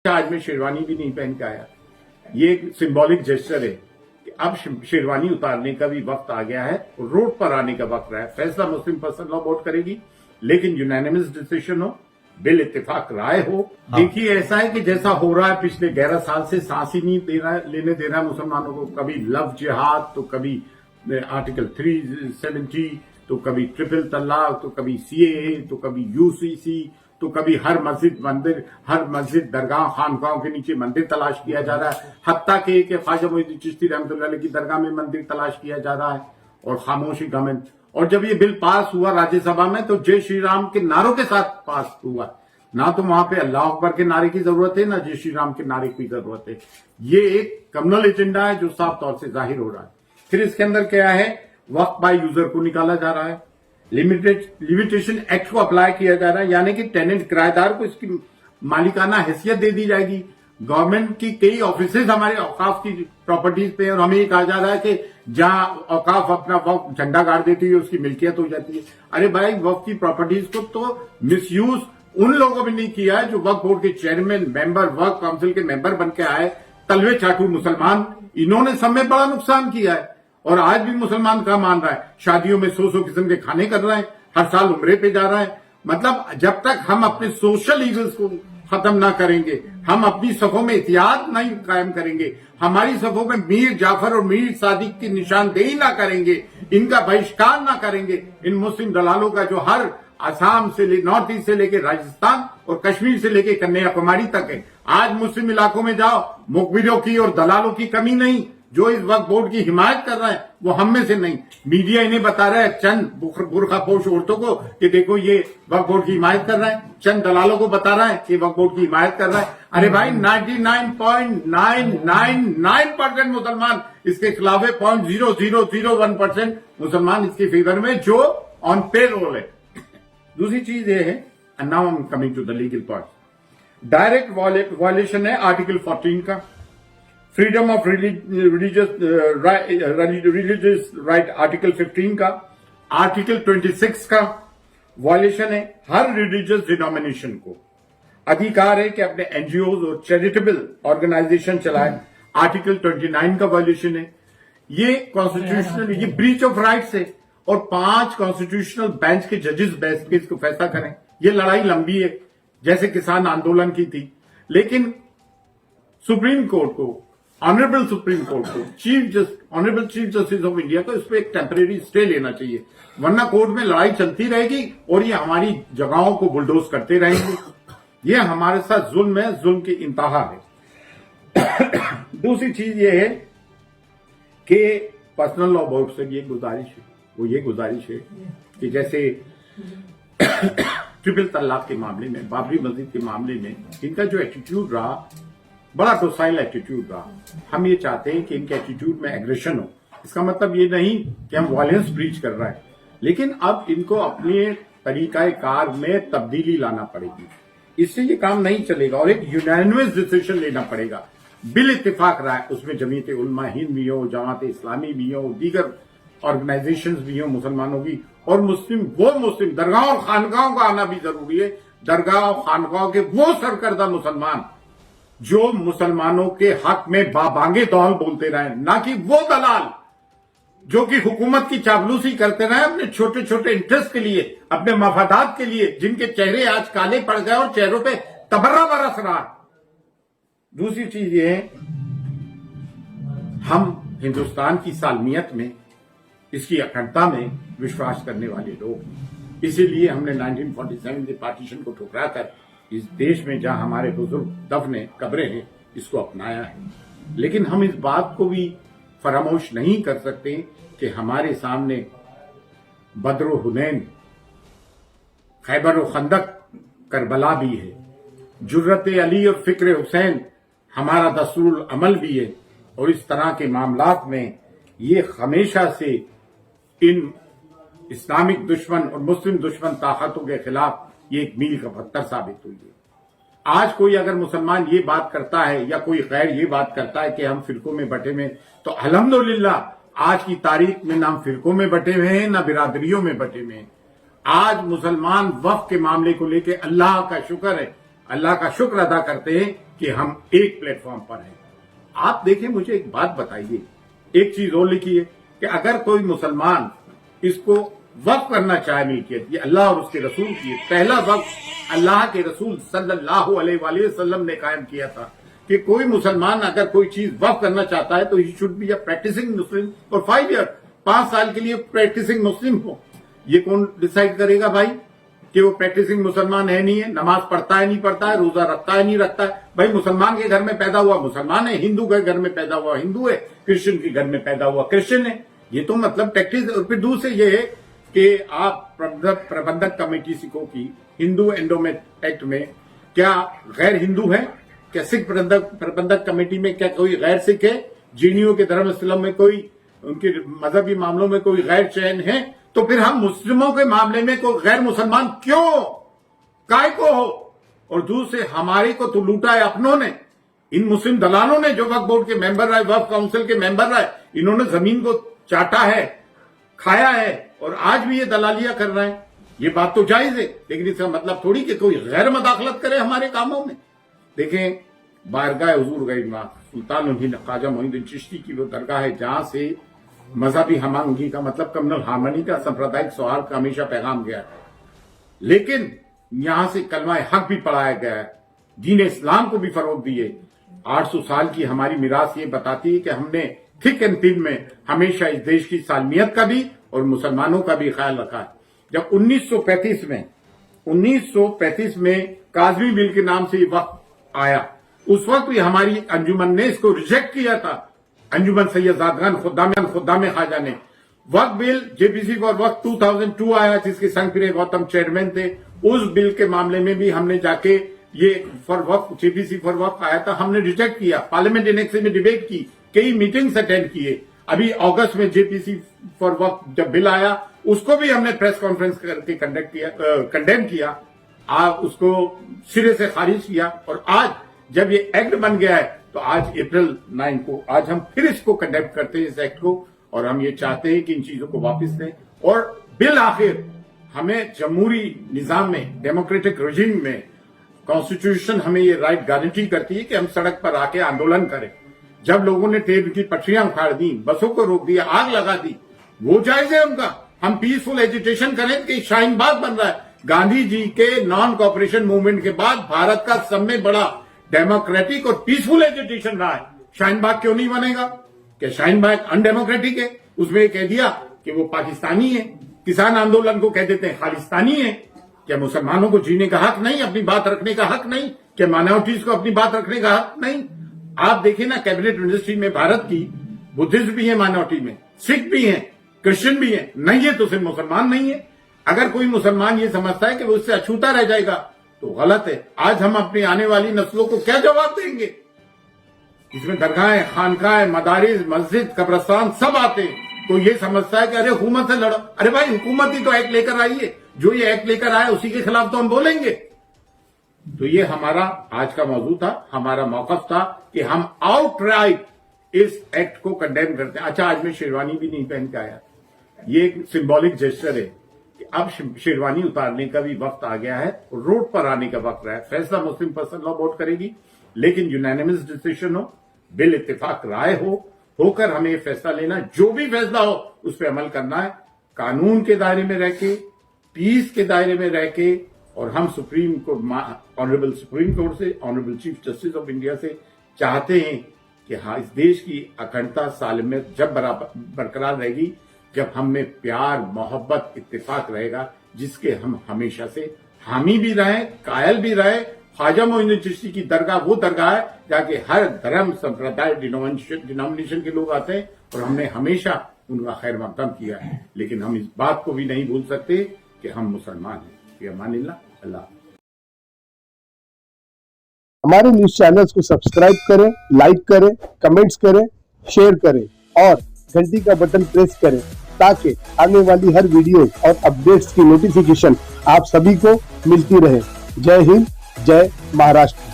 आज मैं शेरवानी भी नहीं पहन के आया। ये एक सिंबॉलिक जेस्चर है कि अब शेरवानी उतारने का भी वक्त आ गया है, रोड पर आने का वक्त रहा है। फैसला मुस्लिम पर्सनल लॉ बोर्ड करेगी, लेकिन यूनानिमस डिसीजन हो, बिल इत्तेफाक राय हो। देखिए, ऐसा है कि जैसा हो रहा है पिछले 11 साल से, सांस ही नहीं लेने दे रहा है मुसलमानों को। कभी लव जिहाद, तो कभी आर्टिकल 370, तो कभी ट्रिपल तलाक, तो कभी सीएए, तो कभी यूसीसी, तो कभी हर मस्जिद दरगाह खानकाहों के नीचे मंदिर तलाश किया जा रहा है। हत्ता के ख्वाजा मोइनुद्दीन चिश्ती रहमतुल्लाह अलैह की दरगाह में मंदिर तलाश किया जा रहा है, और खामोशी गवर्नमेंट। और जब ये बिल पास हुआ राज्यसभा में, तो जय श्री राम के नारों के साथ पास हुआ। ना तो वहां पे अल्लाह अकबर के नारे की जरूरत है, ना जय श्री राम के नारे की जरूरत है। ये एक कम्युनल एजेंडा है जो साफ तौर से जाहिर हो रहा है। फिर इसके अंदर क्या है, वक्फ बाय यूजर को निकाला जा रहा है, लिमिटेशन एक्ट को अप्लाई किया जा रहा है, यानी कि टेनेंट किराएदार को इसकी मालिकाना हैसियत दे दी जाएगी। गवर्नमेंट की कई ऑफिसेज हमारे औकाफ की प्रॉपर्टीज पे, और हमें ये कहा जा रहा है कि जहां औकाफ अपना वक्फ झंडा गाड़ देती है उसकी मिल्कियत हो जाती है। अरे भाई, वक्फ की प्रॉपर्टीज को तो मिसयूज उन लोगों ने नहीं किया है जो वक्फ बोर्ड के चेयरमैन, मेंबर, वक्फ काउंसिल के मेंबर बन के आए, तलवे चाटू मुसलमान। इन्होंने सब में बड़ा नुकसान किया है, और आज भी मुसलमान क्या मान रहा है, शादियों में 100 किस्म के खाने कर रहा है, हर साल उम्रे पे जा रहा है। मतलब जब तक हम अपने सोशल इवल्स को खत्म ना करेंगे, हम अपनी सफों में एहतियात नहीं कायम करेंगे, हमारी सफों में मीर जाफर और मीर सादिक की निशानदेही ना करेंगे, इनका बहिष्कार ना करेंगे, इन मुस्लिम दलालों का जो हर आसाम से नॉर्थ ईस्ट से लेकर राजस्थान और कश्मीर से लेकर कन्याकुमारी तक है। आज मुस्लिम इलाकों में जाओ, मुखबिरों की और दलालों की कमी नहीं। जो इस वक्त बोर्ड की हिमायत कर रहा है वो हम में से नहीं, मीडिया इन्हें बता रहा है, चंद बुरखापोश औरतों को, कि देखो ये वक्त बोर्ड की हिमायत कर रहा है, चंद दलालों को बता रहा है कि वक्त बोर्ड की हिमायत कर रहा है। अरे भाई, 99.999% मुसलमान इसके खिलाफ है, 0.0001% मुसलमान इसके फेवर में, जो ऑन पे रोल है। दूसरी चीज ये है, now I am coming to the legal part. Direct violation है आर्टिकल 14 का, freedom of religious right article 15 का, आर्टिकल 26 का वायलेशन है। हर रिलीजियस डिनोमिनेशन को अधिकार है कि अपने एनजीओ और चैरिटेबल ऑर्गेनाइजेशन चलाए, आर्टिकल 29 का वायलेशन है। ये कॉन्स्टिट्यूशनल, ये ब्रीच ऑफ राइट्स है, और 5 कॉन्स्टिट्यूशनल बेंच के जजेस बैठ के इसको फैसला करें। ये लड़ाई लंबी है, जैसे किसान आंदोलन की थी, लेकिन सुप्रीम कोर्ट को, ऑनरेबल सुप्रीम कोर्ट को, honourable chief justice of India को इस पर एक टेम्परेरी स्टे लेना चाहिए, वरना कोर्ट में लड़ाई चलती रहेगी और ये हमारी जगहों को बुलडोज करते रहेंगे। ये हमारे साथ जुल्म है, जुल्म की इंतहा है। दूसरी चीज ये है कि पर्सनल लॉ बोर्ड से ये गुजारिश है, वो ये गुजारिश है कि जैसे ट्रिपल तलाक के मामले में, बाबरी मस्जिद के मामले में इनका जो एटीट्यूड रहा, बड़ा डोसाइल एटीट्यूड रहा। हम ये चाहते हैं कि इनके एटीट्यूड में एग्रेशन हो। इसका मतलब ये नहीं कि हम वायलेंस ब्रीच कर रहे हैं, लेकिन अब इनको अपने तरीकाए कार में तब्दीली लाना पड़ेगी। इससे ये काम नहीं चलेगा, और एक यूनानिमस डिसीजन लेना पड़ेगा। बिल इत्तेफाक रहा है, उसमें जमीयत उलमा हिंद भी हो, जमात इस्लामी भी हो, दीगर ऑर्गेनाइजेशंस भी हो मुसलमानों की, और मुस्लिम दरगाह और खानकाहों का आना भी जरूरी है। दरगाह और खानकाहों के वो सरकर्दा मुसलमान जो मुसलमानों के हक में बाबांगे दौल बोलते रहे, ना कि वो दलाल जो कि हुकूमत की चापलूसी करते रहे अपने छोटे छोटे इंटरेस्ट के लिए, अपने मफादात के लिए, जिनके चेहरे आज काले पड़ गए और चेहरों पे तबर्रा बरस रहा। दूसरी चीज ये है, हम हिंदुस्तान की सालमियत में, इसकी अखंडता में विश्वास करने वाले लोग, इसीलिए हमने 1947 के पार्टीशन को ठुकरा कर इस देश में जहां हमारे बुजुर्ग दफने कब्रें हैं, इसको अपनाया है। लेकिन हम इस बात को भी फरामोश नहीं कर सकते कि हमारे सामने बद्र हुनैन, खैबर खंदक, करबला भी है, जुर्रत अली और फिक्र हुसैन हमारा दस्तूर अमल भी है। और इस तरह के मामलात में ये हमेशा से इन इस्लामिक दुश्मन और मुस्लिम दुश्मन ताकतों के खिलाफ ये एक मील का पत्थर साबित हुई है। आज कोई अगर मुसलमान ये बात करता है, या कोई गैर ये बात करता है कि हम फिरकों में बटे हुए, तो अल्हम्दुलिल्लाह आज की तारीख में ना हम फिरकों में बटे हुए हैं, ना बिरादरियों में बटे हुए हैं। आज मुसलमान वक्फ के मामले को लेकर अल्लाह का शुक्र है, अल्लाह का शुक्र अदा करते हैं कि हम एक प्लेटफॉर्म पर हैं। आप देखें, मुझे एक बात बताइए, एक चीज और लिखी है कि अगर कोई मुसलमान इसको वक्फ करना चाहे मिल्कियत, ये अल्लाह और उसके रसूल की है। पहला वक्फ अल्लाह के रसूल सल्लल्लाहु अलैहि वसल्लम ने कायम किया था कि कोई मुसलमान अगर कोई चीज वक्फ करना चाहता है तो he should be a practising Muslim for 5 year, 5 साल के लिए प्रैक्टिसिंग मुस्लिम हो। ये कौन डिसाइड करेगा भाई कि वो प्रैक्टिसिंग मुसलमान है नहीं है, नमाज पढ़ता है नहीं पढ़ता है, रोजा रखता है नहीं रखता है? भाई मुसलमान के घर में पैदा हुआ मुसलमान है, हिंदू के घर में पैदा हुआ हिंदू है, क्रिश्चियन के घर में पैदा हुआ क्रिश्चियन है। ये तो मतलब प्रैक्टिस। और फिर दूसरे ये है कि आप प्रबंधक कमेटी सिखों की हिंदू एंडोमेंट एक्ट में क्या गैर हिंदू है? क्या सिख प्रबंधक कमेटी में क्या कोई गैर सिख है? जीनियों के धर्मस्थलों में कोई, उनके मजहबी मामलों में कोई गैर चयन है? तो फिर हम मुस्लिमों के मामले में कोई गैर मुसलमान क्यों, काय को हो? और दूसरे हमारे को तो लूटा है अपनों ने, इन मुस्लिम दलालों ने, जो वक्फ बोर्ड के मेंबर रहे, वक्फ काउंसिल के मेंबर रहे, इन्होंने जमीन को चाटा है, खाया है और आज भी ये दलालियां कर रहे हैं। ये बात तो जायज है, लेकिन इसका मतलब थोड़ी कि कोई गैर मदाखलत करे हमारे कामों में। देखें, बारगाह हुजूर गरीब सुल्तान ख्वाजा मोइनुद्दीन चिश्ती की वो दरगाह है जहां से मजहबी हमआहंगी का मतलब कम्युनल हार्मनी का, सांप्रदायिक सौहार्द का हमेशा पैगाम गया है। लेकिन यहां से कलमा हक भी पढ़ाया गया है, दीन इस्लाम को भी फरोग दिए। 800 साल की हमारी मिरास ये बताती है कि हमने थिक एंड थिन में हमेशा इस देश की सालमियत का भी और मुसलमानों का भी ख्याल रखा है। जब 1935 में काजमी बिल के नाम से ये वक्त आया, उस वक्त भी हमारी अंजुमन ने इसको रिजेक्ट किया था। अंजुमन सैयदादगान खुद्दाम ख्वाजा ने वक्त बिल जेपीसी फॉर वक्त 2002 आया, जिसके संग फिर गौतम चेयरमैन थे। उस बिल के मामले में भी हमने जाके ये फॉर वक्त जेपीसी फॉर वक्त आया था, हमने रिजेक्ट किया। पार्लियामेंट इनेक्स में डिबेट की, कई मीटिंग्स अटेंड किए। अभी अगस्त में जेपीसी फॉर वक्त जब बिल आया, उसको भी हमने प्रेस कॉन्फ्रेंस करके कंडेम किया, उसको सिरे से खारिज किया। और आज जब ये एक्ट बन गया है तो आज April 9 को आज हम फिर इसको कंडेम करते हैं, इस एक्ट को, और हम ये चाहते हैं कि इन चीजों को वापस लें। और बिल आखिर हमें जमहूरी निजाम में, डेमोक्रेटिक रेजिम में कॉन्स्टिट्यूशन हमें ये राइट गारंटी करती है कि हम सड़क पर आके आंदोलन करें। जब लोगों ने ट्रेन की पटरियां उखाड़ दी, बसों को रोक दिया, आग लगा दी, वो जायज है उनका। हम पीसफुल एजिटेशन करें कि शाहीन बाग बन रहा है। गांधी जी के नॉन कॉपरेशन मूवमेंट के बाद भारत का सब में बड़ा डेमोक्रेटिक और पीसफुल एजिटेशन रहा है। शाहीन बाग क्यों नहीं बनेगा? क्या शाहीन बाग अनडेमोक्रेटिक है? उसमें कह दिया कि वो पाकिस्तानी है। किसान आंदोलन को कह देते हैं खालिस्तानी है। क्या मुसलमानों को जीने का हक नहीं, अपनी बात रखने का हक नहीं? क्या माइनॉरिटीज को अपनी बात रखने का हक नहीं? आप देखिए ना, कैबिनेट मिनिस्ट्री में भारत की बुद्धिस्ट भी है, माइनॉरिटी में सिख भी है, क्रिश्चियन भी है। नहीं है तो सिर्फ मुसलमान नहीं है। अगर कोई मुसलमान ये समझता है कि वो उससे अछूता रह जाएगा तो गलत है। आज हम अपनी आने वाली नस्लों को क्या जवाब देंगे? इसमें दरगाहें, खानकाहें, मदारिस, मस्जिद, कब्रिस्तान सब आते हैं। तो ये समझता है कि अरे हुकूमत से लड़ो। अरे भाई, हुकूमत ही तो एक्ट लेकर आई है, जो ये एक्ट लेकर आया उसी के खिलाफ तो हम बोलेंगे। तो ये हमारा आज का मौजू था, हमारा मौकफ था कि हम आउटराइट इस एक्ट को कंडेम करते हैं। अच्छा, आज मैं शेरवानी भी नहीं पहन के आया, ये एक सिंबॉलिक जेस्चर है कि अब शेरवानी उतारने का भी वक्त आ गया है, रोड पर आने का वक्त रहा है। फैसला मुस्लिम पर्सन लॉ बोर्ड करेगी, लेकिन यूनानिमस डिसीजन हो, बिल इत्तेफाक राय होकर हमें ये फैसला लेना। जो भी फैसला हो उस पर अमल करना है, कानून के दायरे में रह के, पीस के दायरे में रह के। और हम supreme court, honourable supreme court से, honourable chief justice of India से चाहते हैं कि हाँ, इस देश की अखंडता सालमियत जब बरकरार रहेगी, जब हम में प्यार, मोहब्बत, इत्तेफाक रहेगा, जिसके हम हमेशा से हामी भी रहे, कायल भी रहे। ख्वाजा मोइनुद्दीन चिश्ती की दरगाह वो दरगाह है जहाँ हर धर्म, संप्रदाय, डिनोमिनेशन के लोग आते हैं और हमने हमेशा उनका खैर मकदम किया है। लेकिन हम इस बात को भी नहीं भूल सकते कि हम मुसलमान हैं। अल्लाह। हमारे न्यूज चैनल्स को सब्सक्राइब करें, लाइक करें, कमेंट्स करें, शेयर करें और घंटी का बटन प्रेस करें ताकि आने वाली हर वीडियो और अपडेट्स की नोटिफिकेशन आप सभी को मिलती रहे। जय हिंद, जय महाराष्ट्र।